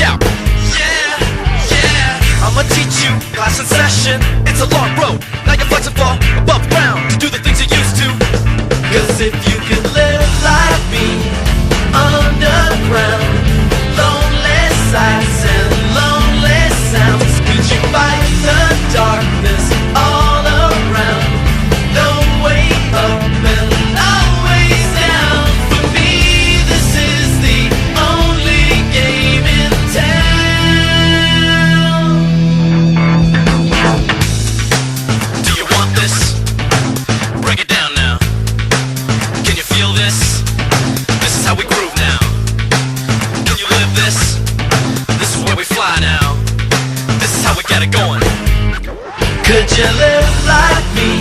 shout. Yeah, yeah, I'ma teach you, class in session. It's a long road, now you're flexing for above ground to do the things you used to. Cause if you could live like me, underground, lonely sights and lonely sounds, could you fight the darkness all around? No way up and always down. For me, this is the only game in town. Do you want this? Break it down now. Can you feel this? This is how we groove now. Can you live this? This is where we fly now. This is how we get it going. Could you live like me?